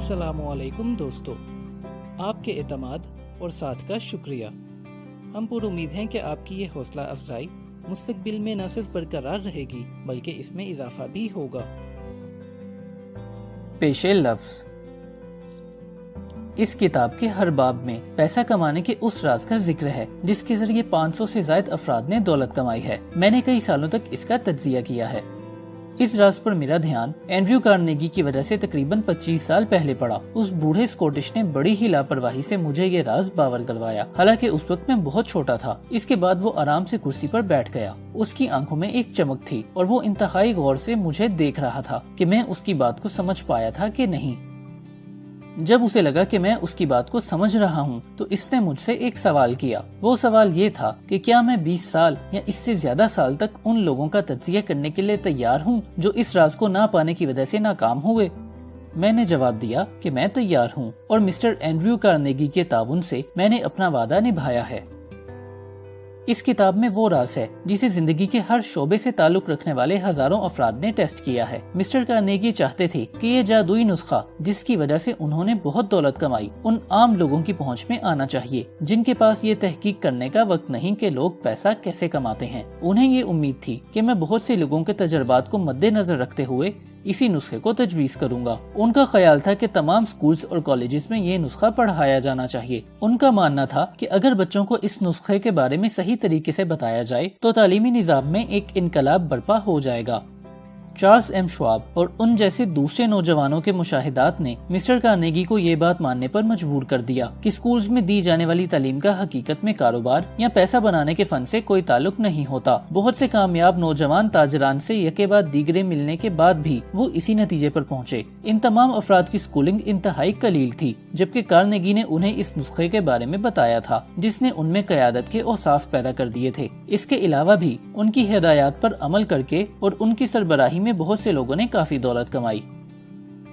السلام علیکم دوستو، آپ کے اعتماد اور ساتھ کا شکریہ۔ ہم پر امید ہیں کہ آپ کی یہ حوصلہ افزائی مستقبل میں نہ صرف برقرار رہے گی بلکہ اس میں اضافہ بھی ہوگا۔ پیش لفظ۔ اس کتاب کے ہر باب میں پیسہ کمانے کے اس راز کا ذکر ہے جس کے ذریعے 500 سے زائد افراد نے دولت کمائی ہے۔ میں نے کئی سالوں تک اس کا تجزیہ کیا ہے۔ اس راز پر میرا دھیان اینڈریو کارنیگی کی وجہ سے تقریباً 25 سال پہلے پڑا۔ اس بوڑھے اسکوٹش نے بڑی ہی لاپرواہی سے مجھے یہ راز باور کروایا، حالانکہ اس وقت میں بہت چھوٹا تھا۔ اس کے بعد وہ آرام سے کرسی پر بیٹھ گیا۔ اس کی آنکھوں میں ایک چمک تھی اور وہ انتہائی غور سے مجھے دیکھ رہا تھا کہ میں اس کی بات کو سمجھ پایا تھا کہ نہیں۔ جب اسے لگا کہ میں اس کی بات کو سمجھ رہا ہوں تو اس نے مجھ سے ایک سوال کیا۔ وہ سوال یہ تھا کہ کیا میں 20 سال یا اس سے زیادہ سال تک ان لوگوں کا تجزیہ کرنے کے لیے تیار ہوں جو اس راز کو نہ پانے کی وجہ سے ناکام ہوئے۔ میں نے جواب دیا کہ میں تیار ہوں، اور مسٹر اینڈریو کارنیگی کے تعاون سے میں نے اپنا وعدہ نبھایا ہے۔ اس کتاب میں وہ راز ہے جسے زندگی کے ہر شعبے سے تعلق رکھنے والے ہزاروں افراد نے ٹیسٹ کیا ہے۔ مسٹر کارنیگی چاہتے تھے کہ یہ جادوئی نسخہ جس کی وجہ سے انہوں نے بہت دولت کمائی ان عام لوگوں کی پہنچ میں آنا چاہیے جن کے پاس یہ تحقیق کرنے کا وقت نہیں کہ لوگ پیسہ کیسے کماتے ہیں۔ انہیں یہ امید تھی کہ میں بہت سے لوگوں کے تجربات کو مد نظر رکھتے ہوئے اسی نسخے کو تجویز کروں گا۔ ان کا خیال تھا کہ تمام سکولز اور کالجز میں یہ نسخہ پڑھایا جانا چاہیے۔ ان کا ماننا تھا کہ اگر بچوں کو اس نسخے کے بارے میں صحیح طریقے سے بتایا جائے تو تعلیمی نظام میں ایک انقلاب برپا ہو جائے گا۔ چارلس ایم شواب اور ان جیسے دوسرے نوجوانوں کے مشاہدات نے مسٹر کارنیگی کو یہ بات ماننے پر مجبور کر دیا کہ سکولز میں دی جانے والی تعلیم کا حقیقت میں کاروبار یا پیسہ بنانے کے فن سے کوئی تعلق نہیں ہوتا۔ بہت سے کامیاب نوجوان تاجران سے یکے بعد دیگرے ملنے کے بعد بھی وہ اسی نتیجے پر پہنچے۔ ان تمام افراد کی سکولنگ انتہائی قلیل تھی، جبکہ کارنیگی نے انہیں اس نسخے کے بارے میں بتایا تھا جس نے ان میں قیادت کے اوصاف پیدا کر دیے تھے۔ اس کے علاوہ بھی ان کی ہدایات پر عمل کر کے اور ان کی سربراہی میں بہت سے لوگوں نے کافی دولت کمائی۔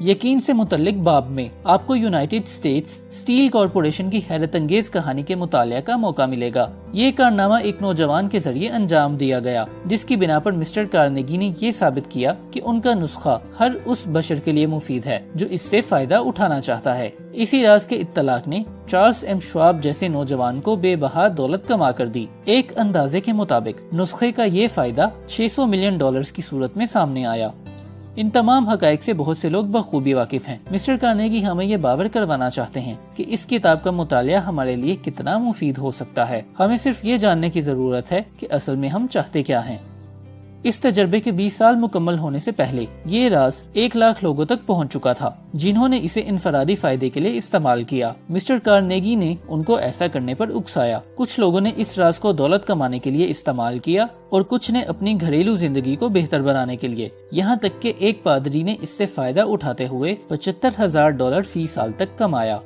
یقین سے متعلق باب میں آپ کو یونائیٹڈ اسٹیٹس اسٹیل کارپوریشن کی حیرت انگیز کہانی کے مطالعہ کا موقع ملے گا۔ یہ کارنامہ ایک نوجوان کے ذریعے انجام دیا گیا جس کی بنا پر مسٹر کارنیگی نے یہ ثابت کیا کہ ان کا نسخہ ہر اس بشر کے لیے مفید ہے جو اس سے فائدہ اٹھانا چاہتا ہے۔ اسی راز کے اطلاق نے چارلس ایم شواب جیسے نوجوان کو بے بہا دولت کما کر دی۔ ایک اندازے کے مطابق نسخے کا یہ فائدہ $600 ملین کی صورت میں سامنے آیا۔ ان تمام حقائق سے بہت سے لوگ بخوبی واقف ہیں۔ مسٹر کارنیگی ہمیں یہ باور کروانا چاہتے ہیں کہ اس کتاب کا مطالعہ ہمارے لیے کتنا مفید ہو سکتا ہے۔ ہمیں صرف یہ جاننے کی ضرورت ہے کہ اصل میں ہم چاہتے کیا ہیں۔ اس تجربے کے 20 سال مکمل ہونے سے پہلے یہ راز 1 لاکھ لوگوں تک پہنچ چکا تھا جنہوں نے اسے انفرادی فائدے کے لیے استعمال کیا۔ مسٹر کارنیگی نے ان کو ایسا کرنے پر اکسایا۔ کچھ لوگوں نے اس راز کو دولت کمانے کے لیے استعمال کیا اور کچھ نے اپنی گھریلو زندگی کو بہتر بنانے کے لیے، یہاں تک کہ ایک پادری نے اس سے فائدہ اٹھاتے ہوئے $75,000 فی سال تک کمایا۔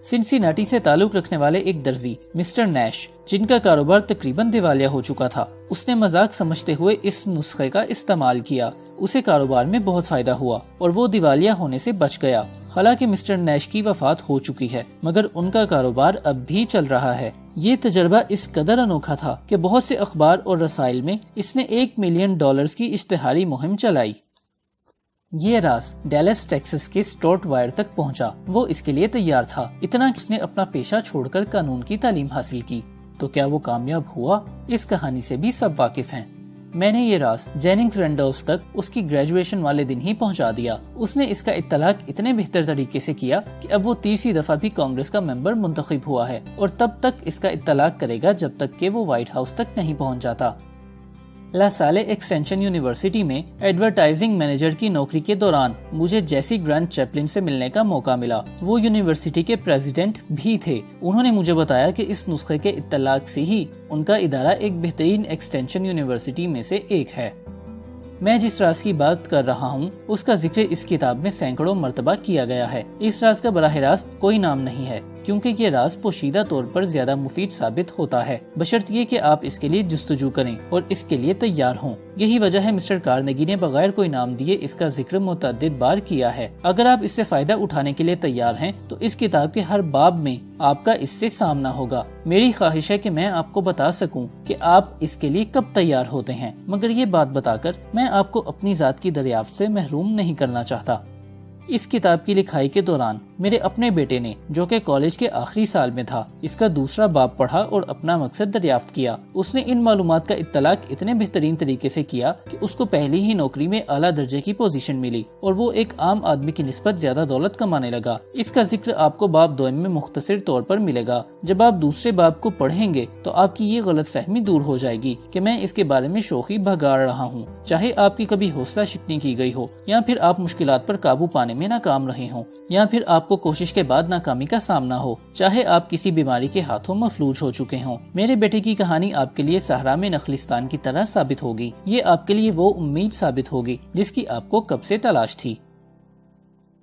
سنسیناٹی سے تعلق رکھنے والے ایک درزی مسٹر نیش، جن کا کاروبار تقریباً دیوالیہ ہو چکا تھا، اس نے مذاق سمجھتے ہوئے اس نسخے کا استعمال کیا۔ اسے کاروبار میں بہت فائدہ ہوا اور وہ دیوالیہ ہونے سے بچ گیا۔ حالانکہ مسٹر نیش کی وفات ہو چکی ہے مگر ان کا کاروبار اب بھی چل رہا ہے۔ یہ تجربہ اس قدر انوکھا تھا کہ بہت سے اخبار اور رسائل میں اس نے $1 ملین کی اشتہاری مہم چلائی۔ یہ راز ڈیلس ٹیکسس کے اسٹورٹ وائر تک پہنچا۔ وہ اس کے لیے تیار تھا، اتنا کہ اس نے اپنا پیشہ چھوڑ کر قانون کی تعلیم حاصل کی۔ تو کیا وہ کامیاب ہوا؟ اس کہانی سے بھی سب واقف ہیں۔ میں نے یہ راز جیننگز رینڈولف تک اس کی گریجویشن والے دن ہی پہنچا دیا۔ اس نے اس کا اطلاق اتنے بہتر طریقے سے کیا کہ اب وہ 30 دفعہ بھی کانگریس کا ممبر منتخب ہوا ہے اور تب تک اس کا اطلاق کرے گا جب تک کہ وہ وائٹ ہاؤس تک نہیں پہنچ جاتا۔ لا سالے ایکسٹینشن یونیورسٹی میں ایڈورٹائزنگ مینیجر کی نوکری کے دوران مجھے جیسی گرانٹ چیپلن سے ملنے کا موقع ملا۔ وہ یونیورسٹی کے پریزیڈنٹ بھی تھے۔ انہوں نے مجھے بتایا کہ اس نسخے کے اطلاق سے ہی ان کا ادارہ ایک بہترین ایکسٹینشن یونیورسٹی میں سے ایک ہے۔ میں جس راز کی بات کر رہا ہوں اس کا ذکر اس کتاب میں سینکڑوں مرتبہ کیا گیا ہے۔ اس راز کا براہ راست کوئی نام نہیں ہے کیونکہ یہ راز پوشیدہ طور پر زیادہ مفید ثابت ہوتا ہے، بشرط یہ کہ آپ اس کے لیے جستجو کریں اور اس کے لیے تیار ہوں۔ یہی وجہ ہے مسٹر کارنیگی نے بغیر کوئی نام دیے اس کا ذکر متعدد بار کیا ہے۔ اگر آپ اس سے فائدہ اٹھانے کے لیے تیار ہیں تو اس کتاب کے ہر باب میں آپ کا اس سے سامنا ہوگا۔ میری خواہش ہے کہ میں آپ کو بتا سکوں کہ آپ اس کے لیے کب تیار ہوتے ہیں، مگر یہ بات بتا کر میں آپ کو اپنی ذات کی دریافت سے محروم نہیں کرنا چاہتا۔ اس کتاب کی لکھائی کے دوران میرے اپنے بیٹے نے، جو کہ کالج کے آخری سال میں تھا، اس کا دوسرا باب پڑھا اور اپنا مقصد دریافت کیا۔ اس نے ان معلومات کا اطلاق اتنے بہترین طریقے سے کیا کہ اس کو پہلی ہی نوکری میں اعلیٰ درجے کی پوزیشن ملی اور وہ ایک عام آدمی کی نسبت زیادہ دولت کمانے لگا۔ اس کا ذکر آپ کو باب دوم میں مختصر طور پر ملے گا۔ جب آپ دوسرے باب کو پڑھیں گے تو آپ کی یہ غلط فہمی دور ہو جائے گی کہ میں اس کے بارے میں شوخی بھگاڑ رہا ہوں۔ چاہے آپ کی کبھی حوصلہ شکنی کی گئی ہو، یا پھر آپ مشکلات پر قابو پانے میں ناکام رہے ہوں، یا پھر آپ کو کوشش کے بعد ناکامی کا سامنا ہو، چاہے آپ کسی بیماری کے ہاتھوں مفلوج ہو چکے ہوں، میرے بیٹے کی کہانی آپ کے لیے صحرا میں نخلستان کی طرح ثابت ہوگی۔ یہ آپ کے لیے وہ امید ثابت ہوگی جس کی آپ کو کب سے تلاش تھی۔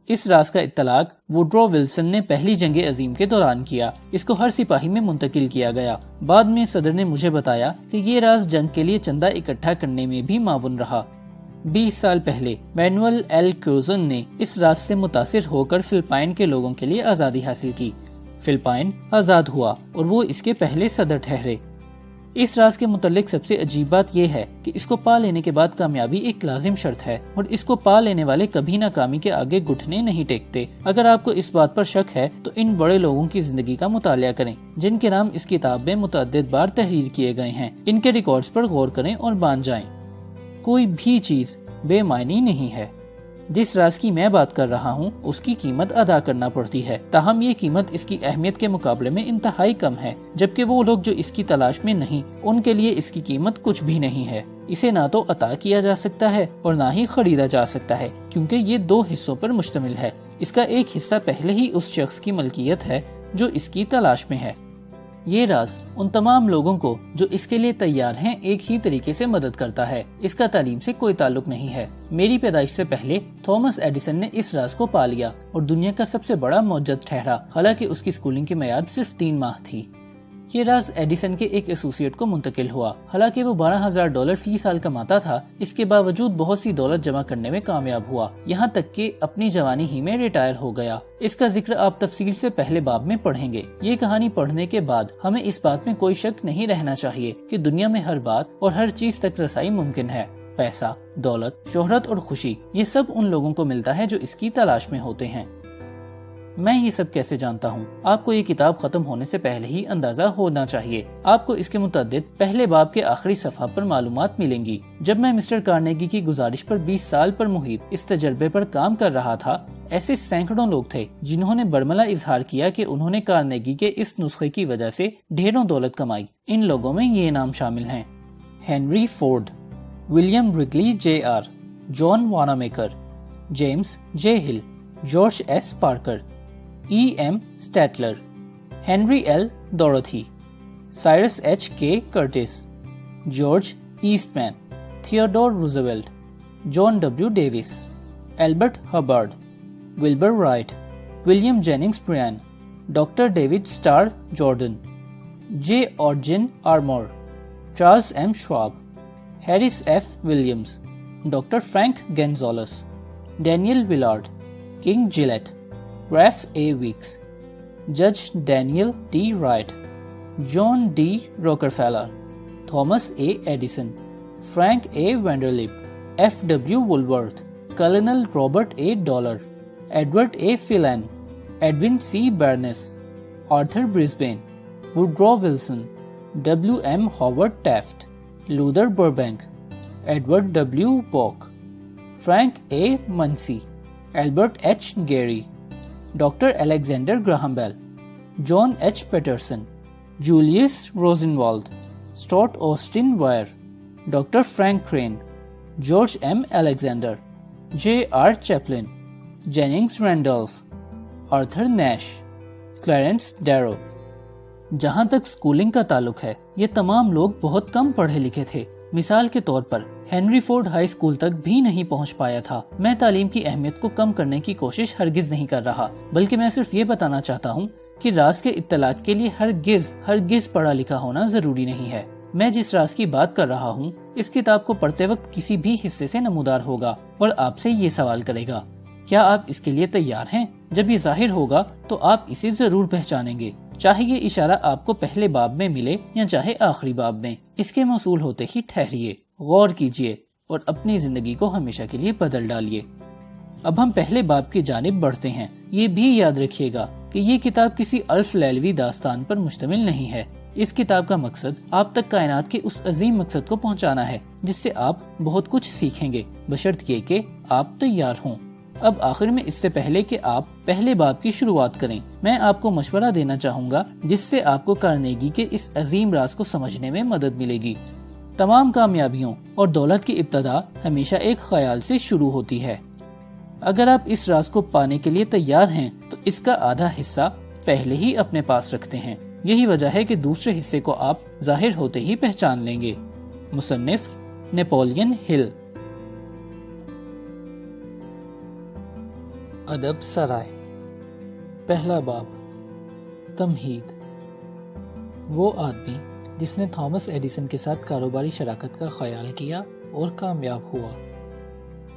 اس راز کا اطلاق ووڈرو ولسن نے پہلی جنگ عظیم کے دوران کیا۔ اس کو ہر سپاہی میں منتقل کیا گیا۔ بعد میں صدر نے مجھے بتایا کہ یہ راز جنگ کے لیے چندہ اکٹھا کرنے میں بھی معاون رہا۔ 20 سال پہلے مینوئل ایل کروزن نے اس راز سے متاثر ہو کر فلپائن کے لوگوں کے لیے آزادی حاصل کی۔ فلپائن آزاد ہوا اور وہ اس کے پہلے صدر ٹھہرے۔ اس راز کے متعلق سب سے عجیب بات یہ ہے کہ اس کو پا لینے کے بعد کامیابی ایک لازم شرط ہے، اور اس کو پا لینے والے کبھی ناکامی کے آگے گھٹنے نہیں ٹیکتے۔ اگر آپ کو اس بات پر شک ہے تو ان بڑے لوگوں کی زندگی کا مطالعہ کریں جن کے نام اس کتاب میں متعدد بار تحریر کیے گئے ہیں۔ ان کے ریکارڈز پر غور کریں اور مان جائیں۔ کوئی بھی چیز بے معنی نہیں ہے۔ جس راز کی میں بات کر رہا ہوں اس کی قیمت ادا کرنا پڑتی ہے، تاہم یہ قیمت اس کی اہمیت کے مقابلے میں انتہائی کم ہے، جبکہ وہ لوگ جو اس کی تلاش میں نہیں، ان کے لیے اس کی قیمت کچھ بھی نہیں ہے۔ اسے نہ تو عطا کیا جا سکتا ہے اور نہ ہی خریدا جا سکتا ہے، کیونکہ یہ 2 حصوں پر مشتمل ہے۔ اس کا ایک حصہ پہلے ہی اس شخص کی ملکیت ہے جو اس کی تلاش میں ہے۔ یہ راز ان تمام لوگوں کو جو اس کے لیے تیار ہیں ایک ہی طریقے سے مدد کرتا ہے۔ اس کا تعلیم سے کوئی تعلق نہیں ہے۔ میری پیدائش سے پہلے تھامس ایڈیسن نے اس راز کو پا لیا اور دنیا کا سب سے بڑا معجزہ ٹھہرا، حالانکہ اس کی اسکولنگ کی میعاد صرف 3 ماہ تھی۔ یہ راز ایڈیسن کے ایک ایسوسیٹ کو منتقل ہوا۔ حالانکہ وہ $12,000 فی سال کماتا تھا، اس کے باوجود بہت سی دولت جمع کرنے میں کامیاب ہوا، یہاں تک کہ اپنی جوانی ہی میں ریٹائر ہو گیا۔ اس کا ذکر آپ تفصیل سے پہلے باب میں پڑھیں گے۔ یہ کہانی پڑھنے کے بعد ہمیں اس بات میں کوئی شک نہیں رہنا چاہیے کہ دنیا میں ہر بات اور ہر چیز تک رسائی ممکن ہے۔ پیسہ، دولت، شہرت اور خوشی، یہ سب ان لوگوں کو ملتا ہے جو اس کی تلاش میں ہوتے ہیں۔ میں یہ سب کیسے جانتا ہوں؟ آپ کو یہ کتاب ختم ہونے سے پہلے ہی اندازہ ہونا چاہیے۔ آپ کو اس کے متعدد پہلے باب کے آخری صفحہ پر معلومات ملیں گی۔ جب میں مسٹر کارنیگی کی گزارش پر 20 سال پر محیط اس تجربے پر کام کر رہا تھا، ایسے سینکڑوں لوگ تھے جنہوں نے برملا اظہار کیا کہ انہوں نے کارنیگی کے اس نسخے کی وجہ سے ڈھیروں دولت کمائی۔ ان لوگوں میں یہ نام شامل ہیں: Henry Ford, William ریگلی J are, John وانامیکر، James جے ہل، George S Parker, E M سٹیٹلر، Henry L Dorothy, Cyrus H کے کرٹس، جارج ایسٹ مین، تھیوڈور روزویلٹ، جان W Davis, Albert ہبارڈ، ولبر right, William Jennings brain, doctor David star Jordan, جے origin آرمور، Charles M Schwab, Harris F Williams, doctor Frank گینزولس، Daniel Willard, king جیلیٹ، reef اے ویکس، جج Daniel D right, John D Rockefeller, Thomas A Edison, Frank A Vanderlip, F W Woolworth, colonel Robert A Dollar, Edward A Filene, Edwin C Barnes, Arthur Brisbane, Woodrow Wilson, W M Howard Taft, Luther Burbank, Edward W Bok, Frank A Munsey, Elbert H Gary, doctor Alexander Graham Bell, John H Patterson, Julius Rosenwald, Stuart Austin Wier, doctor Frank Crane, George M Alexander, J R Chapline, Jennings Randolph, Arthur Nash, Clarence Darrow. جہاں تک schooling کا تعلق ہے، یہ تمام لوگ بہت کم پڑھے لکھے تھے۔ مثال کے طور پر ہنری فورڈ ہائی اسکول تک بھی نہیں پہنچ پایا تھا۔ میں تعلیم کی اہمیت کو کم کرنے کی کوشش ہرگز نہیں کر رہا، بلکہ میں صرف یہ بتانا چاہتا ہوں کہ راز کے اطلاق کے لیے ہرگز پڑھا لکھا ہونا ضروری نہیں ہے۔ میں جس راز کی بات کر رہا ہوں، اس کتاب کو پڑھتے وقت کسی بھی حصے سے نمودار ہوگا اور آپ سے یہ سوال کرے گا: کیا آپ اس کے لیے تیار ہیں؟ جب یہ ظاہر ہوگا تو آپ اسے ضرور پہچانیں گے، چاہے یہ اشارہ آپ کو پہلے باب میں ملے یا چاہے آخری باب میں۔ اس کے موصول ہوتے ہی ٹھہریے، غور کیجیے اور اپنی زندگی کو ہمیشہ کے لیے بدل ڈالیے۔ اب ہم پہلے باب کی جانب بڑھتے ہیں۔ یہ بھی یاد رکھیے گا کہ یہ کتاب کسی الف لیلوی داستان پر مشتمل نہیں ہے۔ اس کتاب کا مقصد آپ تک کائنات کے اس عظیم مقصد کو پہنچانا ہے جس سے آپ بہت کچھ سیکھیں گے، بشرط یہ کہ آپ تیار ہوں۔ اب آخر میں اس سے پہلے کہ آپ پہلے باب کی شروعات کریں، میں آپ کو مشورہ دینا چاہوں گا جس سے آپ کو کارنیگی کے اس عظیم راز کو سمجھنے میں مدد ملے گی۔ تمام کامیابیوں اور دولت کی ابتدا ہمیشہ ایک خیال سے شروع ہوتی ہے۔ اگر آپ اس راز کو پانے کے لیے تیار ہیں تو اس کا آدھا حصہ پہلے ہی اپنے پاس رکھتے ہیں۔ یہی وجہ ہے کہ دوسرے حصے کو آپ ظاہر ہوتے ہی پہچان لیں گے۔ مصنف نیپولین ہل۔ ادب سرائے۔ پہلا باب، تمہید۔ وہ آدمی جس نے تھامس ایڈیسن کے ساتھ کاروباری شراکت کا خیال کیا اور کامیاب ہوا۔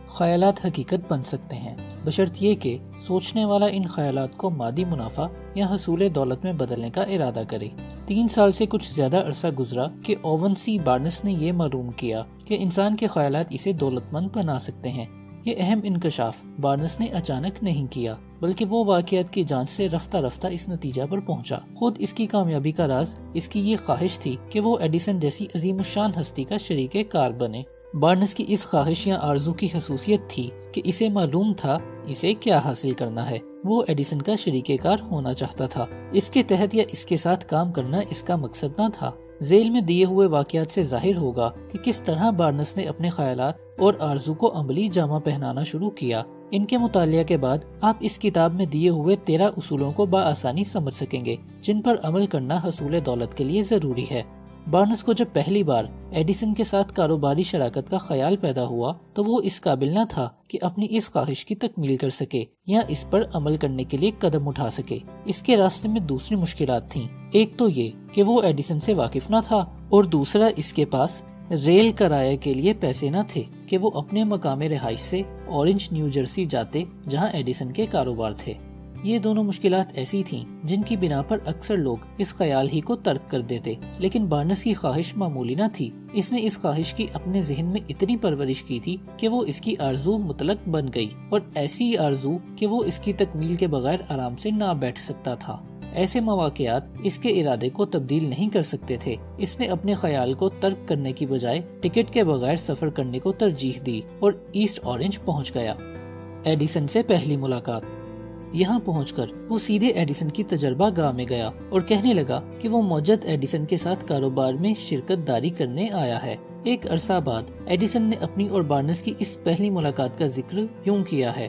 خیالات حقیقت بن سکتے ہیں بشرط یہ کہ سوچنے والا ان خیالات کو مادی منافع یا حصول دولت میں بدلنے کا ارادہ کرے۔ 3 سال سے کچھ زیادہ عرصہ گزرا کہ اوون سی بارنس نے یہ معلوم کیا کہ انسان کے خیالات اسے دولت مند بنا سکتے ہیں۔ یہ اہم انکشاف بارنس نے اچانک نہیں کیا بلکہ وہ واقعات کی جانچ سے رفتہ رفتہ اس نتیجہ پر پہنچا۔ خود اس کی کامیابی کا راز اس کی یہ خواہش تھی کہ وہ ایڈیسن جیسی عظیم الشان ہستی کا شریک کار بنے۔ بارنس کی اس خواہش یا آرزو کی خصوصیت تھی کہ اسے معلوم تھا اسے کیا حاصل کرنا ہے۔ وہ ایڈیسن کا شریک کار ہونا چاہتا تھا۔ اس کے تحت یا اس کے ساتھ کام کرنا اس کا مقصد نہ تھا۔ ذیل میں دیے ہوئے واقعات سے ظاہر ہوگا کہ کس طرح بارنس نے اپنے خیالات اور آرزو کو عملی جامہ پہنانا شروع کیا۔ ان کے مطالعہ کے بعد آپ اس کتاب میں دیے ہوئے 13 اصولوں کو بآسانی سمجھ سکیں گے جن پر عمل کرنا حصول دولت کے لیے ضروری ہے۔ بارنس کو جب پہلی بار ایڈیسن کے ساتھ کاروباری شراکت کا خیال پیدا ہوا تو وہ اس قابل نہ تھا کہ اپنی اس خواہش کی تکمیل کر سکے یا اس پر عمل کرنے کے لیے قدم اٹھا سکے۔ اس کے راستے میں دوسری مشکلات تھیں۔ ایک تو یہ کہ وہ ایڈیسن سے واقف نہ تھا اور دوسرا اس کے پاس ریل کرایہ کے لیے پیسے نہ تھے کہ وہ اپنے مقام رہائش سے اورنج نیو جرسی جاتے جہاں ایڈیسن کے کاروبار تھے۔ یہ دونوں مشکلات ایسی تھیں جن کی بنا پر اکثر لوگ اس خیال ہی کو ترک کر دیتے، لیکن بارنس کی خواہش معمولی نہ تھی۔ اس نے اس خواہش کی اپنے ذہن میں اتنی پرورش کی تھی کہ وہ اس کی آرزو مطلق بن گئی، اور ایسی آرزو کہ وہ اس کی تکمیل کے بغیر آرام سے نہ بیٹھ سکتا تھا۔ ایسے مواقعات اس کے ارادے کو تبدیل نہیں کر سکتے تھے۔ اس نے اپنے خیال کو ترک کرنے کی بجائے ٹکٹ کے بغیر سفر کرنے کو ترجیح دی اور ایسٹ اورنج پہنچ گیا۔ ایڈیسن سے پہلی ملاقات۔ یہاں پہنچ کر وہ سیدھے ایڈیسن کی تجربہ گاہ میں گیا اور کہنے لگا کہ وہ موجد ایڈیسن کے ساتھ کاروبار میں شرکت داری کرنے آیا ہے۔ ایک عرصہ بعد ایڈیسن نے اپنی اور بارنس کی اس پہلی ملاقات کا ذکر یوں کیا ہے: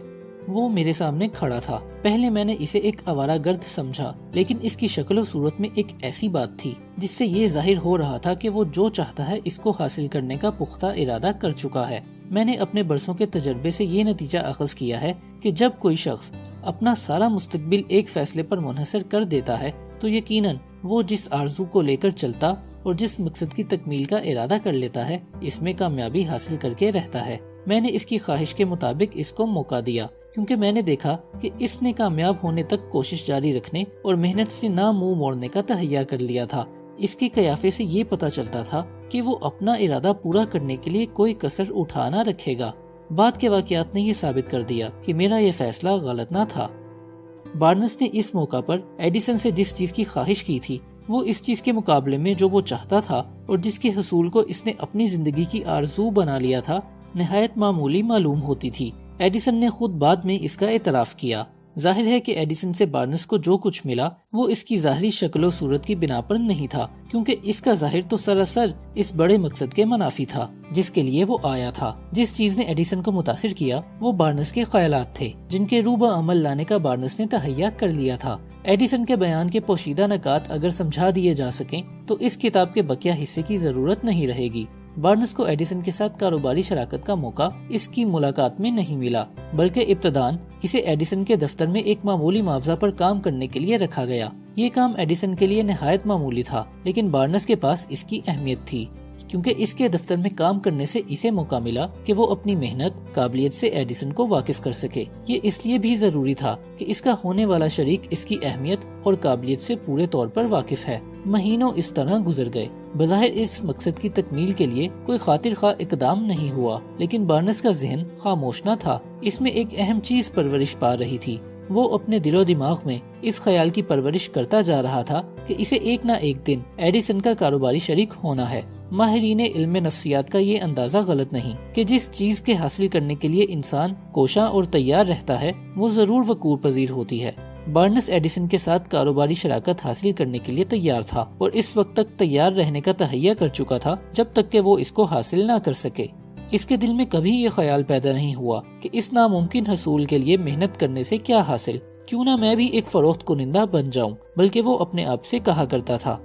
وہ میرے سامنے کھڑا تھا۔ پہلے میں نے اسے ایک آوارہ گرد سمجھا، لیکن اس کی شکل و صورت میں ایک ایسی بات تھی جس سے یہ ظاہر ہو رہا تھا کہ وہ جو چاہتا ہے اس کو حاصل کرنے کا پختہ ارادہ کر چکا ہے۔ میں نے اپنے برسوں کے تجربے سے یہ نتیجہ اخذ کیا ہے کہ جب کوئی شخص اپنا سارا مستقبل ایک فیصلے پر منحصر کر دیتا ہے تو یقیناً وہ جس آرزو کو لے کر چلتا اور جس مقصد کی تکمیل کا ارادہ کر لیتا ہے اس میں کامیابی حاصل کر کے رہتا ہے۔ میں نے اس کی خواہش کے مطابق اس کو موقع دیا کیونکہ میں نے دیکھا کہ اس نے کامیاب ہونے تک کوشش جاری رکھنے اور محنت سے نہ منہ موڑنے کا تہیہ کر لیا تھا۔ اس کے قیافے سے یہ پتہ چلتا تھا کہ وہ اپنا ارادہ پورا کرنے کے لیے کوئی کسر اٹھا نہ رکھے گا۔ بعد کے واقعات نے یہ ثابت کر دیا کہ میرا یہ فیصلہ غلط نہ تھا۔ بارنس نے اس موقع پر ایڈیسن سے جس چیز کی خواہش کی تھی وہ اس چیز کے مقابلے میں جو وہ چاہتا تھا اور جس کے حصول کو اس نے اپنی زندگی کی آرزو بنا لیا تھا نہایت معمولی معلوم ہوتی تھی۔ ایڈیسن نے خود بعد میں اس کا اعتراف کیا۔ ظاہر ہے کہ ایڈیسن سے بارنس کو جو کچھ ملا وہ اس کی ظاہری شکل و صورت کی بنا پر نہیں تھا، کیونکہ اس کا ظاہر تو سراسر اس بڑے مقصد کے منافی تھا جس کے لیے وہ آیا تھا۔ جس چیز نے ایڈیسن کو متاثر کیا وہ بارنس کے خیالات تھے جن کے روبہ عمل لانے کا بارنس نے تہیہ کر لیا تھا۔ ایڈیسن کے بیان کے پوشیدہ نکات اگر سمجھا دیے جا سکیں تو اس کتاب کے بقیہ حصے کی ضرورت نہیں رہے گی۔ بارنس کو ایڈیسن کے ساتھ کاروباری شراکت کا موقع اس کی ملاقات میں نہیں ملا، بلکہ ابتداً اسے ایڈیسن کے دفتر میں ایک معمولی معاوضہ پر کام کرنے کے لیے رکھا گیا۔ یہ کام ایڈیسن کے لیے نہایت معمولی تھا، لیکن بارنس کے پاس اس کی اہمیت تھی کیونکہ اس کے دفتر میں کام کرنے سے اسے موقع ملا کہ وہ اپنی محنت قابلیت سے ایڈیسن کو واقف کر سکے۔ یہ اس لیے بھی ضروری تھا کہ اس کا ہونے والا شریک اس کی اہمیت اور قابلیت سے پورے طور پر واقف ہے۔ مہینوں اس طرح گزر گئے۔ بظاہر اس مقصد کی تکمیل کے لیے کوئی خاطر خواہ اقدام نہیں ہوا، لیکن بارنس کا ذہن خاموش نہ تھا، اس میں ایک اہم چیز پرورش پا رہی تھی۔ وہ اپنے دل و دماغ میں اس خیال کی پرورش کرتا جا رہا تھا کہ اسے ایک نہ ایک دن ایڈیسن کا کاروباری شریک ہونا ہے۔ ماہرین علم نفسیات کا یہ اندازہ غلط نہیں کہ جس چیز کے حاصل کرنے کے لیے انسان کوشاں اور تیار رہتا ہے وہ ضرور وقوع پذیر ہوتی ہے۔ بارنس ایڈیسن کے ساتھ کاروباری شراکت حاصل کرنے کے لیے تیار تھا اور اس وقت تک تیار رہنے کا تہیہ کر چکا تھا جب تک کہ وہ اس کو حاصل نہ کر سکے۔ اس کے دل میں کبھی یہ خیال پیدا نہیں ہوا کہ اس ناممکن حصول کے لیے محنت کرنے سے کیا حاصل، کیوں نہ میں بھی ایک فروخت کنندہ بن جاؤں، بلکہ وہ اپنے آپ سے کہا کرتا تھا،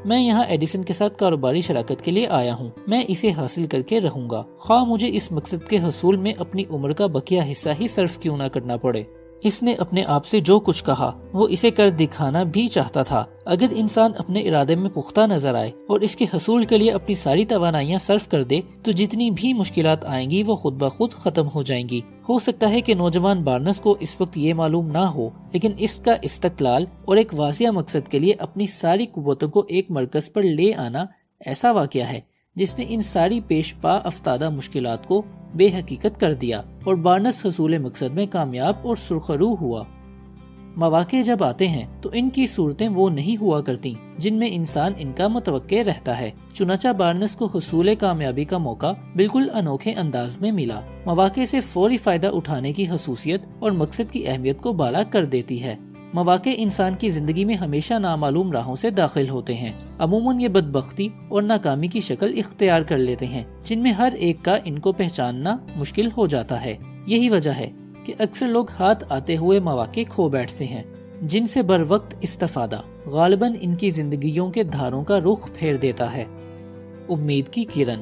میں یہاں ایڈیسن کے ساتھ کاروباری شراکت کے لیے آیا ہوں، میں اسے حاصل کر کے رہوں گا، خواہ مجھے اس مقصد کے حصول میں اپنی عمر کا بقیہ حصہ ہی صرف کیوں نہ کرنا پڑے۔ اس نے اپنے آپ سے جو کچھ کہا وہ اسے کر دکھانا بھی چاہتا تھا۔ اگر انسان اپنے ارادے میں پختہ نظر آئے اور اس کے حصول کے لیے اپنی ساری توانائیاں صرف کر دے تو جتنی بھی مشکلات آئیں گی وہ خود بخود ختم ہو جائیں گی۔ ہو سکتا ہے کہ نوجوان بارنس کو اس وقت یہ معلوم نہ ہو، لیکن اس کا استقلال اور ایک واضح مقصد کے لیے اپنی ساری قوتوں کو ایک مرکز پر لے آنا ایسا واقعہ ہے جس نے ان ساری پیش پا افتادہ مشکلات کو بے حقیقت کر دیا اور بارنس حصول مقصد میں کامیاب اور سرخرو ہوا۔ مواقع جب آتے ہیں تو ان کی صورتیں وہ نہیں ہوا کرتی جن میں انسان ان کا متوقع رہتا ہے، چنانچہ بارنس کو حصول کامیابی کا موقع بالکل انوکھے انداز میں ملا۔ مواقع سے فوری فائدہ اٹھانے کی خصوصیت اور مقصد کی اہمیت کو بالا کر دیتی ہے۔ مواقع انسان کی زندگی میں ہمیشہ نامعلوم راہوں سے داخل ہوتے ہیں، عموماً یہ بدبختی اور ناکامی کی شکل اختیار کر لیتے ہیں جن میں ہر ایک کا ان کو پہچاننا مشکل ہو جاتا ہے۔ یہی وجہ ہے کہ اکثر لوگ ہاتھ آتے ہوئے مواقع کھو بیٹھتے ہیں جن سے بر وقت استفادہ غالباً ان کی زندگیوں کے دھاروں کا رخ پھیر دیتا ہے۔ امید کی کرن۔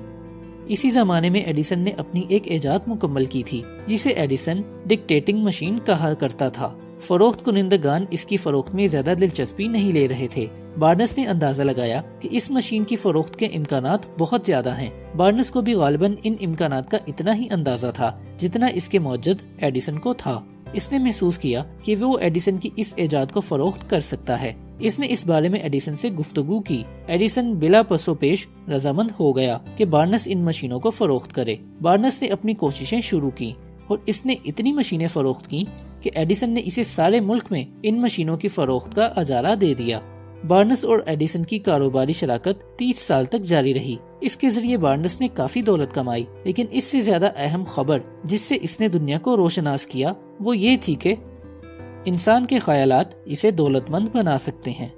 اسی زمانے میں ایڈیسن نے اپنی ایک ایجاد مکمل کی تھی جسے ایڈیسن ڈکٹیٹنگ مشین کہا کرتا تھا۔ فروخت کنندگان اس کی فروخت میں زیادہ دلچسپی نہیں لے رہے تھے۔ بارنس نے اندازہ لگایا کہ اس مشین کی فروخت کے امکانات بہت زیادہ ہیں۔ بارنس کو بھی غالباً ان امکانات کا اتنا ہی اندازہ تھا جتنا اس کے موجد ایڈیسن کو تھا۔ اس نے محسوس کیا کہ وہ ایڈیسن کی اس ایجاد کو فروخت کر سکتا ہے۔ اس نے اس بارے میں ایڈیسن سے گفتگو کی۔ ایڈیسن بلا پس و پیش رضامند ہو گیا کہ بارنس ان مشینوں کو فروخت کرے۔ بارنس نے اپنی کوششیں شروع کی اور اس نے اتنی مشینیں فروخت کی کہ ایڈیسن نے اسے سارے ملک میں ان مشینوں کی فروخت کا اجارہ دے دیا۔ بارنس اور ایڈیسن کی کاروباری شراکت 30 سال تک جاری رہی۔ اس کے ذریعے بارنس نے کافی دولت کمائی، لیکن اس سے زیادہ اہم خبر جس سے اس نے دنیا کو روشناس کیا وہ یہ تھی کہ انسان کے خیالات اسے دولت مند بنا سکتے ہیں۔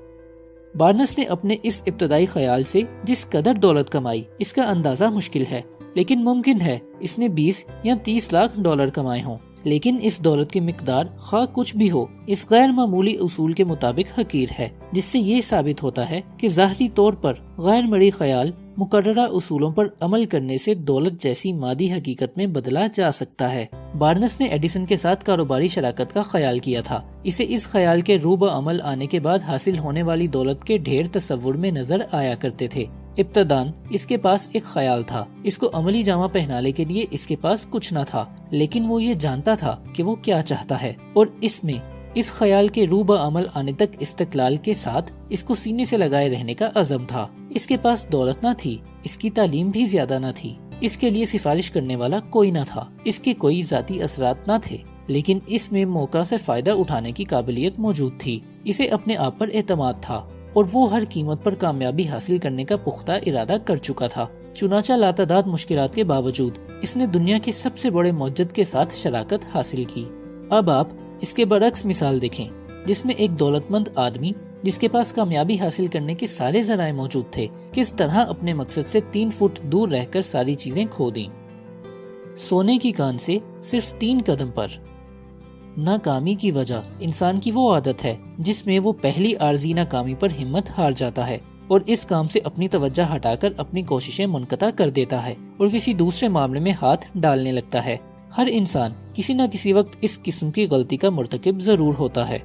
بارنس نے اپنے اس ابتدائی خیال سے جس قدر دولت کمائی اس کا اندازہ مشکل ہے، لیکن ممکن ہے اس نے 20 یا 30 لاکھ ڈالر کمائے ہوں۔ لیکن اس دولت کی مقدار خواہ کچھ بھی ہو اس غیر معمولی اصول کے مطابق حقیر ہے، جس سے یہ ثابت ہوتا ہے کہ ظاہری طور پر غیر مرئی خیال مقررہ اصولوں پر عمل کرنے سے دولت جیسی مادی حقیقت میں بدلا جا سکتا ہے۔ بارنس نے ایڈیسن کے ساتھ کاروباری شراکت کا خیال کیا تھا۔ اسے اس خیال کے روبہ عمل آنے کے بعد حاصل ہونے والی دولت کے ڈھیر تصور میں نظر آیا کرتے تھے۔ ابتداً اس کے پاس ایک خیال تھا، اس کو عملی جامہ پہنانے کے لیے اس کے پاس کچھ نہ تھا، لیکن وہ یہ جانتا تھا کہ وہ کیا چاہتا ہے اور اس میں اس خیال کے روبہ عمل آنے تک استقلال کے ساتھ اس کو سینے سے لگائے رہنے کا عزم تھا۔ اس کے پاس دولت نہ تھی، اس کی تعلیم بھی زیادہ نہ تھی، اس کے لیے سفارش کرنے والا کوئی نہ تھا، اس کے کوئی ذاتی اثرات نہ تھے، لیکن اس میں موقع سے فائدہ اٹھانے کی قابلیت موجود تھی۔ اسے اپنے آپ پر اعتماد تھا اور وہ ہر قیمت پر کامیابی حاصل کرنے کا پختہ ارادہ کر چکا تھا۔ چنانچہ لاتعداد مشکلات کے باوجود اس نے دنیا کے سب سے بڑے معجد کے ساتھ شراکت حاصل کی۔ اب آپ اس کے برعکس مثال دیکھیں، جس میں ایک دولت مند آدمی جس کے پاس کامیابی حاصل کرنے کے سارے ذرائع موجود تھے کس طرح اپنے مقصد سے 3 فٹ دور رہ کر ساری چیزیں کھو دیں۔ سونے کی کان سے صرف 3 قدم پر۔ ناکامی کی وجہ انسان کی وہ عادت ہے جس میں وہ پہلی عارضی ناکامی پر ہمت ہار جاتا ہے اور اس کام سے اپنی توجہ ہٹا کر اپنی کوششیں منقطع کر دیتا ہے اور کسی دوسرے معاملے میں ہاتھ ڈالنے لگتا ہے۔ ہر انسان کسی نہ کسی وقت اس قسم کی غلطی کا مرتکب ضرور ہوتا ہے۔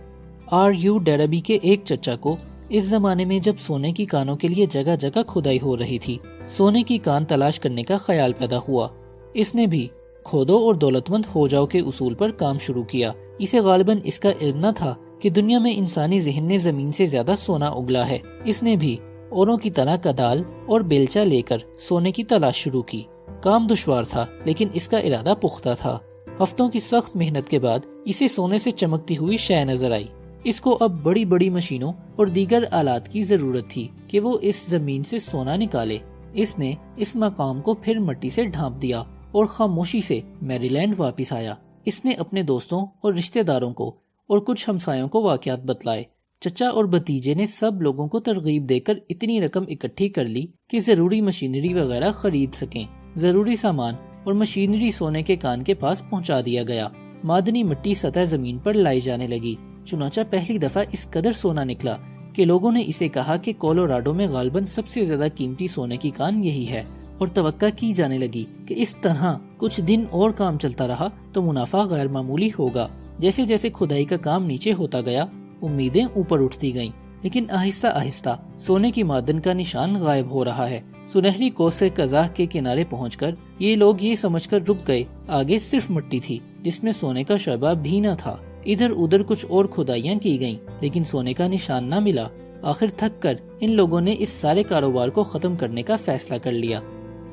R.U. ڈیربی کے ایک چچا کو اس زمانے میں جب سونے کی کانوں کے لیے جگہ جگہ کھدائی ہو رہی تھی، سونے کی کان تلاش کرنے کا خیال پیدا ہوا۔ اس نے بھی کھودو اور دولت مند ہو جاؤ کے اصول پر کام شروع کیا۔ اسے غالباً اس کا علم نہ تھا کہ دنیا میں انسانی ذہن نے زمین سے زیادہ سونا اگلا ہے۔ اس نے بھی اوروں کی طرح کدال اور بیلچا لے کر سونے کی تلاش شروع کی۔ کام دشوار تھا لیکن اس کا ارادہ پختہ تھا۔ ہفتوں کی سخت محنت کے بعد اسے سونے سے چمکتی ہوئی شے نظر آئی۔ اس کو اب بڑی بڑی مشینوں اور دیگر آلات کی ضرورت تھی کہ وہ اس زمین سے سونا نکالے۔ اس نے اس مقام کو پھر مٹی سے ڈھانپ دیا اور خاموشی سے میری لینڈ واپس آیا۔ اس نے اپنے دوستوں اور رشتہ داروں کو اور کچھ ہمسایوں کو واقعات بتلائے۔ چچا اور بھتیجے نے سب لوگوں کو ترغیب دے کر اتنی رقم اکٹھی کر لی کہ ضروری مشینری وغیرہ خرید سکیں۔ ضروری سامان اور مشینری سونے کے کان کے پاس پہنچا دیا گیا۔ معدنی مٹی سطح زمین پر لائی جانے لگی۔ چنانچہ پہلی دفعہ اس قدر سونا نکلا کہ لوگوں نے اسے کہا کہ کولوراڈو میں غالباً سب سے زیادہ قیمتی سونے کی کان یہی ہے، اور توقع کی جانے لگی کہ اس طرح کچھ دن اور کام چلتا رہا تو منافع غیر معمولی ہوگا۔ جیسے جیسے کھدائی کا کام نیچے ہوتا گیا، امیدیں اوپر اٹھتی گئیں، لیکن آہستہ آہستہ سونے کی معدن کا نشان غائب ہو رہا ہے۔ سنہری کوس قزح کے کنارے پہنچ کر یہ لوگ یہ سمجھ کر رک گئے آگے صرف مٹی تھی جس میں سونے کا شعبہ بھی نہ تھا۔ ادھر ادھر کچھ اور کھدائیاں کی گئیں لیکن سونے کا نشان نہ ملا۔ آخر تھک کر ان لوگوں نے اس سارے کاروبار کو ختم کرنے کا فیصلہ کر لیا۔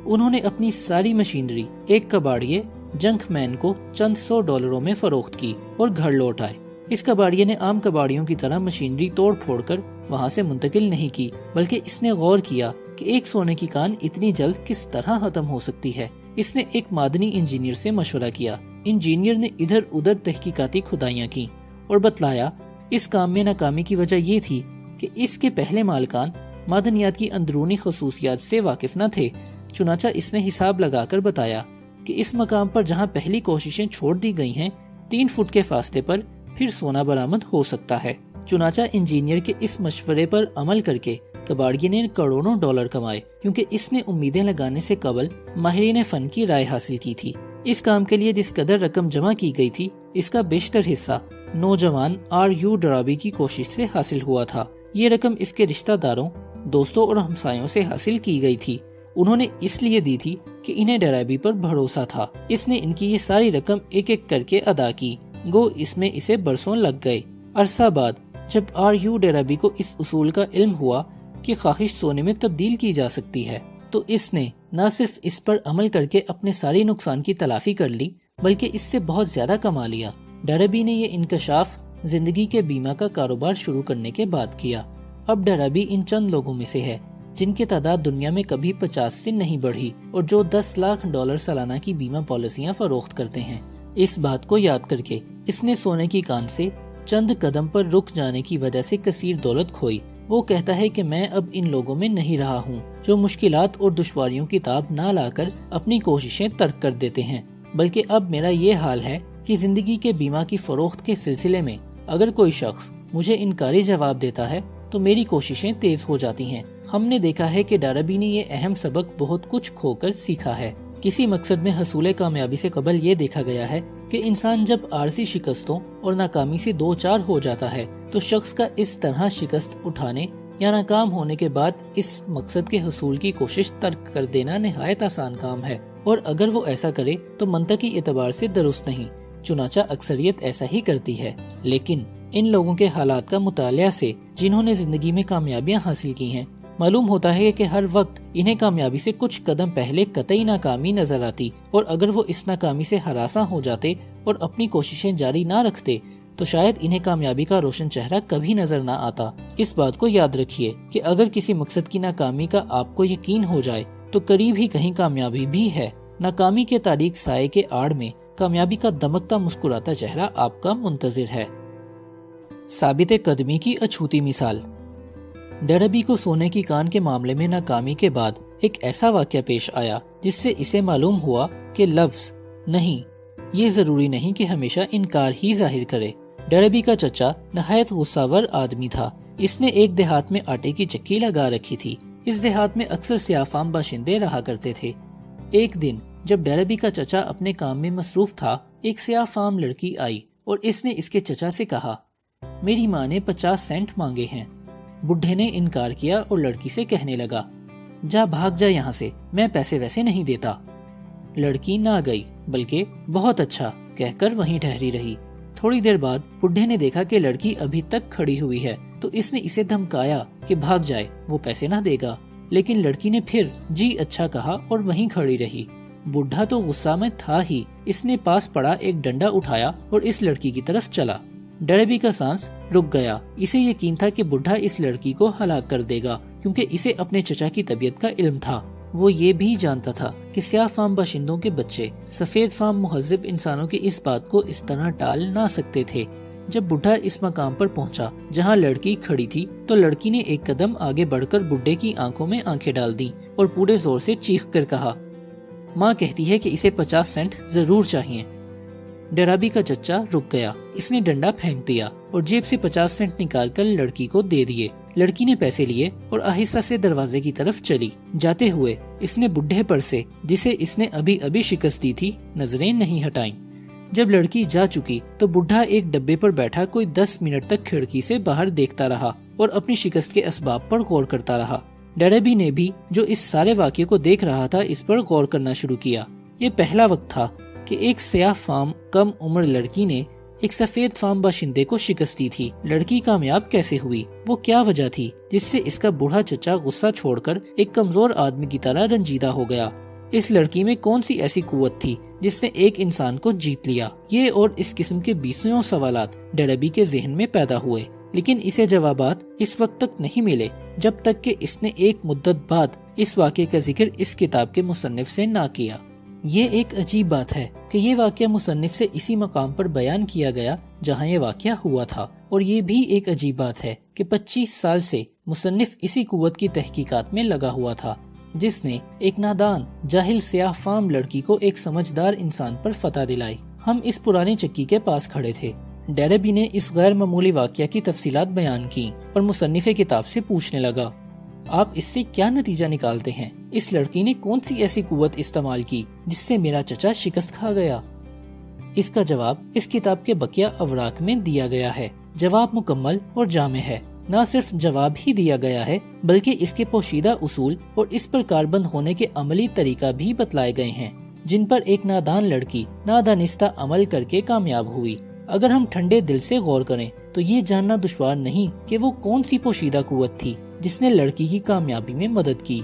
انہوں نے اپنی ساری مشینری ایک کباڑیے جنک مین کو چند $100 میں فروخت کی اور گھر لوٹ آئے۔ اس کباڑیے نے عام کباڑیوں کی طرح مشینری توڑ پھوڑ کر وہاں سے منتقل نہیں کی، بلکہ اس نے غور کیا کہ ایک سونے کی کان اتنی جلد کس طرح ختم ہو سکتی ہے۔ اس نے ایک معدنی انجینئر سے مشورہ کیا۔ انجینئر نے ادھر ادھر تحقیقاتی کھدائیاں کی اور بتلایا اس کام میں ناکامی کی وجہ یہ تھی کہ اس کے پہلے مالکان معدنیات کی اندرونی خصوصیات سے واقف نہ تھے۔ چنانچہ اس نے حساب لگا کر بتایا کہ اس مقام پر جہاں پہلی کوششیں چھوڑ دی گئی ہیں 3 فٹ کے فاصلے پر پھر سونا برآمد ہو سکتا ہے۔ چنانچہ انجینئر کے اس مشورے پر عمل کر کے کباڑیے نے کروڑوں $، کمائے، کیونکہ اس نے امیدیں لگانے سے قبل ماہرین فن کی رائے حاصل کی تھی۔ اس کام کے لیے جس قدر رقم جمع کی گئی تھی اس کا بیشتر حصہ نوجوان RU ڈرابی کی کوشش سے حاصل ہوا تھا۔ یہ رقم اس کے رشتہ داروں، دوستوں اور ہمسایوں سے حاصل کی گئی تھی۔ انہوں نے اس لیے دی تھی کہ انہیں ڈرابی پر بھروسہ تھا۔ اس نے ان کی یہ ساری رقم ایک ایک کر کے ادا کی، گو اس میں اسے برسوں لگ گئے۔ عرصہ بعد جب RU ڈرابی کو اس اصول کا علم ہوا کہ خواہش سونے میں تبدیل کی جا سکتی ہے، تو اس نے نہ صرف اس پر عمل کر کے اپنے ساری نقصان کی تلافی کر لی بلکہ اس سے بہت زیادہ کما لیا۔ ڈرابی نے یہ انکشاف زندگی کے بیمہ کا کاروبار شروع کرنے کے بعد کیا۔ اب ڈرابی ان چند لوگوں میں سے ہے جن کی تعداد دنیا میں کبھی 50 سے نہیں بڑھی اور جو $10 لاکھ سالانہ کی بیمہ پالیسیاں فروخت کرتے ہیں۔ اس بات کو یاد کر کے اس نے سونے کی کان سے چند قدم پر رک جانے کی وجہ سے کثیر دولت کھوئی۔ وہ کہتا ہے کہ میں اب ان لوگوں میں نہیں رہا ہوں جو مشکلات اور دشواریوں کی تاب نہ لا کر اپنی کوششیں ترک کر دیتے ہیں، بلکہ اب میرا یہ حال ہے کہ زندگی کے بیمہ کی فروخت کے سلسلے میں اگر کوئی شخص مجھے انکاری جواب دیتا ہے تو میری کوششیں تیز ہو جاتی ہیں۔ ہم نے دیکھا ہے کہ ڈاربی نے یہ اہم سبق بہت کچھ کھو کر سیکھا ہے۔ کسی مقصد میں حصول کامیابی سے قبل یہ دیکھا گیا ہے کہ انسان جب عارضی شکستوں اور ناکامی سے دو چار ہو جاتا ہے تو شخص کا اس طرح شکست اٹھانے یا ناکام ہونے کے بعد اس مقصد کے حصول کی کوشش ترک کر دینا نہایت آسان کام ہے، اور اگر وہ ایسا کرے تو منطقی اعتبار سے درست نہیں، چنانچہ اکثریت ایسا ہی کرتی ہے۔ لیکن ان لوگوں کے حالات کا مطالعہ سے جنہوں نے زندگی میں کامیابیاں حاصل کی ہیں، معلوم ہوتا ہے کہ ہر وقت انہیں کامیابی سے کچھ قدم پہلے قطعی ناکامی نظر آتی، اور اگر وہ اس ناکامی سے ہراساں ہو جاتے اور اپنی کوششیں جاری نہ رکھتے تو شاید انہیں کامیابی کا روشن چہرہ کبھی نظر نہ آتا۔ اس بات کو یاد رکھیے کہ اگر کسی مقصد کی ناکامی کا آپ کو یقین ہو جائے تو قریب ہی کہیں کامیابی بھی ہے۔ ناکامی کے تاریک سائے کے آڑ میں کامیابی کا دمکتا مسکراتا چہرہ آپ کا منتظر ہے۔ ثابت قدمی کی اچھوتی مثال۔ ڈربی کو سونے کی کان کے معاملے میں ناکامی کے بعد ایک ایسا واقعہ پیش آیا جس سے اسے معلوم ہوا کہ لفظ نہیں یہ ضروری نہیں کہ ہمیشہ انکار ہی ظاہر کرے۔ ڈربی کا چچا نہایت غصہ ور آدمی تھا۔ اس نے ایک دیہات میں آٹے کی چکی لگا رکھی تھی۔ اس دیہات میں اکثر سیاہ فام باشندے رہا کرتے تھے۔ ایک دن جب ڈربی کا چچا اپنے کام میں مصروف تھا، ایک سیاہ فام لڑکی آئی اور اس نے اس کے چچا سے کہا، میری ماں نے 50 سینٹ مانگے ہیں۔ بڈھے نے انکار کیا اور لڑکی سے کہنے لگا، جا بھاگ جا یہاں سے، میں پیسے ویسے نہیں دیتا۔ لڑکی نہ گئی بلکہ بہت اچھا کہہ کر وہیں ٹھہری رہی۔ تھوڑی دیر بعد بڈھے نے دیکھا کہ لڑکی ابھی تک کھڑی ہوئی ہے تو اس نے اسے دھمکایا کہ بھاگ جائے، وہ پیسے نہ دے گا، لیکن لڑکی نے پھر جی اچھا کہا اور وہیں کھڑی رہی۔ بڈھا تو غصہ میں تھا ہی، اس نے پاس پڑا ایک ڈنڈا اٹھایا اور اس لڑکی کی طرف چلا۔ ڈیربی کا سانس رک گیا، اسے یقین تھا کہ بڈھا اس لڑکی کو ہلاک کر دے گا، کیونکہ اسے اپنے چچا کی طبیعت کا علم تھا۔ وہ یہ بھی جانتا تھا کہ سیاہ فام باشندوں کے بچے سفید فام مہذب انسانوں کی اس بات کو اس طرح ٹال نہ سکتے تھے۔ جب بڈھا اس مقام پر پہنچا جہاں لڑکی کھڑی تھی تو لڑکی نے ایک قدم آگے بڑھ کر بڈھے کی آنکھوں میں آنکھیں ڈال دی اور پورے زور سے چیخ کر کہا، ماں کہتی ہے کہ اسے 50 سینٹ ضرور چاہیے۔ ڈیربی کا چچا رک گیا، اس نے ڈنڈا پھینک دیا اور جیب سے 50 سینٹ نکال کر لڑکی کو دے دیے۔ لڑکی نے پیسے لیے اور آہستہ سے دروازے کی طرف چلی۔ جاتے ہوئے اس نے بڈھے پر سے، جسے اس نے ابھی ابھی شکست دی تھی، نظریں نہیں ہٹائیں۔ جب لڑکی جا چکی تو بڈھا ایک ڈبے پر بیٹھا کوئی 10 منٹ تک کھڑکی سے باہر دیکھتا رہا اور اپنی شکست کے اسباب پر غور کرتا رہا۔ ڈیربی نے بھی، جو اس سارے واقعے کو دیکھ رہا تھا، اس پر غور کرنا شروع کیا۔ یہ پہلا وقت تھا کہ ایک سیاہ فام کم عمر لڑکی نے ایک سفید فام باشندے کو شکست دی تھی۔ لڑکی کامیاب کیسے ہوئی؟ وہ کیا وجہ تھی جس سے اس کا بوڑھا چچا غصہ چھوڑ کر ایک کمزور آدمی کی طرح رنجیدہ ہو گیا؟ اس لڑکی میں کون سی ایسی قوت تھی جس نے ایک انسان کو جیت لیا؟ یہ اور اس قسم کے 20 سوالات ڈیربی کے ذہن میں پیدا ہوئے، لیکن اسے جوابات اس وقت تک نہیں ملے جب تک کہ اس نے ایک مدت بعد اس واقعے کا ذکر اس کتاب کے مصنف سے نہ کیا۔ یہ ایک عجیب بات ہے کہ یہ واقعہ مصنف سے اسی مقام پر بیان کیا گیا جہاں یہ واقعہ ہوا تھا، اور یہ بھی ایک عجیب بات ہے کہ 25 سال سے مصنف اسی قوت کی تحقیقات میں لگا ہوا تھا جس نے ایک نادان جاہل سیاہ فام لڑکی کو ایک سمجھدار انسان پر فتح دلائی۔ ہم اس پرانی چکی کے پاس کھڑے تھے۔ ڈیربی نے اس غیر معمولی واقعہ کی تفصیلات بیان کی اور مصنف کتاب سے پوچھنے لگا، آپ اس سے کیا نتیجہ نکالتے ہیں؟ اس لڑکی نے کون سی ایسی قوت استعمال کی جس سے میرا چچا شکست کھا گیا؟ اس کا جواب اس کتاب کے بقیہ اوراق میں دیا گیا ہے۔ جواب مکمل اور جامع ہے۔ نہ صرف جواب ہی دیا گیا ہے بلکہ اس کے پوشیدہ اصول اور اس پر کاربند ہونے کے عملی طریقہ بھی بتلائے گئے ہیں جن پر ایک نادان لڑکی نادانستہ عمل کر کے کامیاب ہوئی۔ اگر ہم ٹھنڈے دل سے غور کریں تو یہ جاننا دشوار نہیں کہ وہ کون سی پوشیدہ قوت تھی جس نے لڑکی کی کامیابی میں مدد کی۔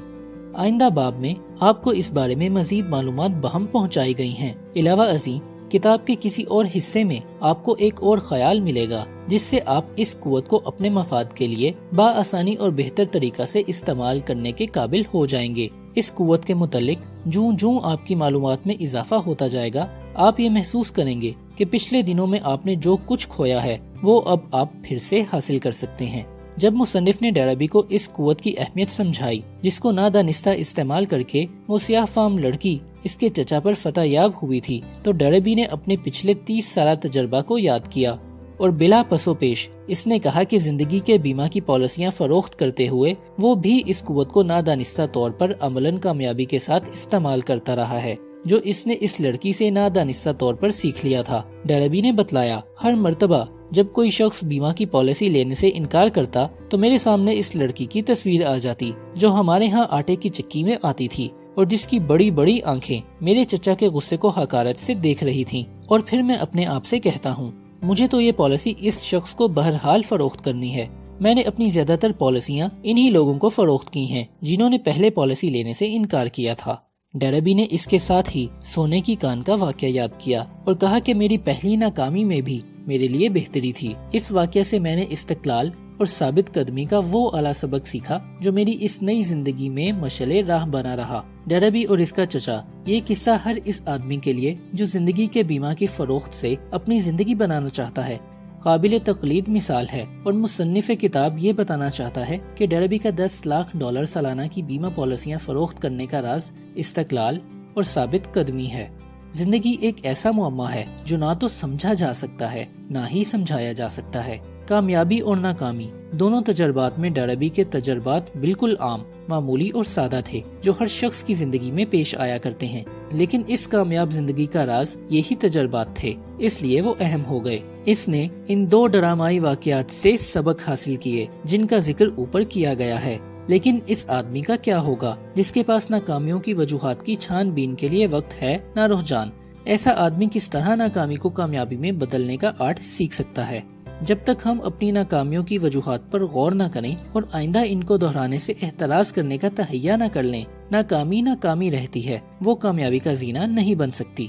آئندہ باب میں آپ کو اس بارے میں مزید معلومات بہم پہنچائی گئی ہیں۔ علاوہ ازیں کتاب کے کسی اور حصے میں آپ کو ایک اور خیال ملے گا جس سے آپ اس قوت کو اپنے مفاد کے لیے بآسانی اور بہتر طریقہ سے استعمال کرنے کے قابل ہو جائیں گے۔ اس قوت کے متعلق جوں آپ کی معلومات میں اضافہ ہوتا جائے گا، آپ یہ محسوس کریں گے کہ پچھلے دنوں میں آپ نے جو کچھ کھویا ہے وہ اب آپ پھر سے حاصل کر سکتے ہیں۔ جب مصنف نے ڈیربی کو اس قوت کی اہمیت سمجھائی جس کو نادانستہ استعمال کر کے وہ سیاہ فام لڑکی اس کے چچا پر فتح یاب ہوئی تھی، تو ڈیربی نے اپنے پچھلے 30 سالہ تجربہ کو یاد کیا اور بلا پسو پیش اس نے کہا کہ زندگی کے بیمہ کی پالیسیاں فروخت کرتے ہوئے وہ بھی اس قوت کو نادانستہ طور پر عملاً کامیابی کے ساتھ استعمال کرتا رہا ہے جو اس نے اس لڑکی سے نادانستہ طور پر سیکھ لیا تھا۔ ڈیربی نے بتلایا، ہر مرتبہ جب کوئی شخص بیمہ کی پالیسی لینے سے انکار کرتا تو میرے سامنے اس لڑکی کی تصویر آ جاتی جو ہمارے ہاں آٹے کی چکی میں آتی تھی اور جس کی بڑی بڑی آنکھیں میرے چچا کے غصے کو حقارت سے دیکھ رہی تھیں، اور پھر میں اپنے آپ سے کہتا ہوں مجھے تو یہ پالیسی اس شخص کو بہرحال فروخت کرنی ہے۔ میں نے اپنی زیادہ تر پالیسیاں انہی لوگوں کو فروخت کی ہیں جنہوں نے پہلے پالیسی لینے سے انکار کیا تھا۔ ڈیربی نے اس کے ساتھ ہی سونے کی کان کا واقعہ یاد کیا اور کہا کہ میری پہلی ناکامی میں بھی میرے لیے بہتری تھی۔ اس واقعے سے میں نے استقلال اور ثابت قدمی کا وہ اعلیٰ سبق سیکھا جو میری اس نئی زندگی میں مشعل راہ بنا رہا۔ ڈیربی اور اس کا چچا، یہ قصہ ہر اس آدمی کے لیے جو زندگی کے بیمہ کی فروخت سے اپنی زندگی بنانا چاہتا ہے قابل تقلید مثال ہے، اور مصنف کتاب یہ بتانا چاہتا ہے کہ ڈیربی کا $10 لاکھ سالانہ کی بیمہ پالیسیاں فروخت کرنے کا راز استقلال اور ثابت قدمی ہے۔ زندگی ایک ایسا معمہ ہے جو نہ تو سمجھا جا سکتا ہے نہ ہی سمجھایا جا سکتا ہے۔ کامیابی اور ناکامی دونوں تجربات میں ڈیربی کے تجربات بالکل عام، معمولی اور سادہ تھے جو ہر شخص کی زندگی میں پیش آیا کرتے ہیں، لیکن اس کامیاب زندگی کا راز یہی تجربات تھے، اس لیے وہ اہم ہو گئے۔ اس نے ان 2 ڈرامائی واقعات سے سبق حاصل کیے جن کا ذکر اوپر کیا گیا ہے، لیکن اس آدمی کا کیا ہوگا جس کے پاس ناکامیوں کی وجوہات کی چھان بین کے لیے وقت ہے نہ رجحان؟ ایسا آدمی کس طرح ناکامی کو کامیابی میں بدلنے کا آرٹ سیکھ سکتا ہے؟ جب تک ہم اپنی ناکامیوں کی وجوہات پر غور نہ کریں اور آئندہ ان کو دہرانے سے احتراز کرنے کا تہیہ نہ کر لیں، ناکامی ناکامی رہتی ہے، وہ کامیابی کا زینہ نہیں بن سکتی۔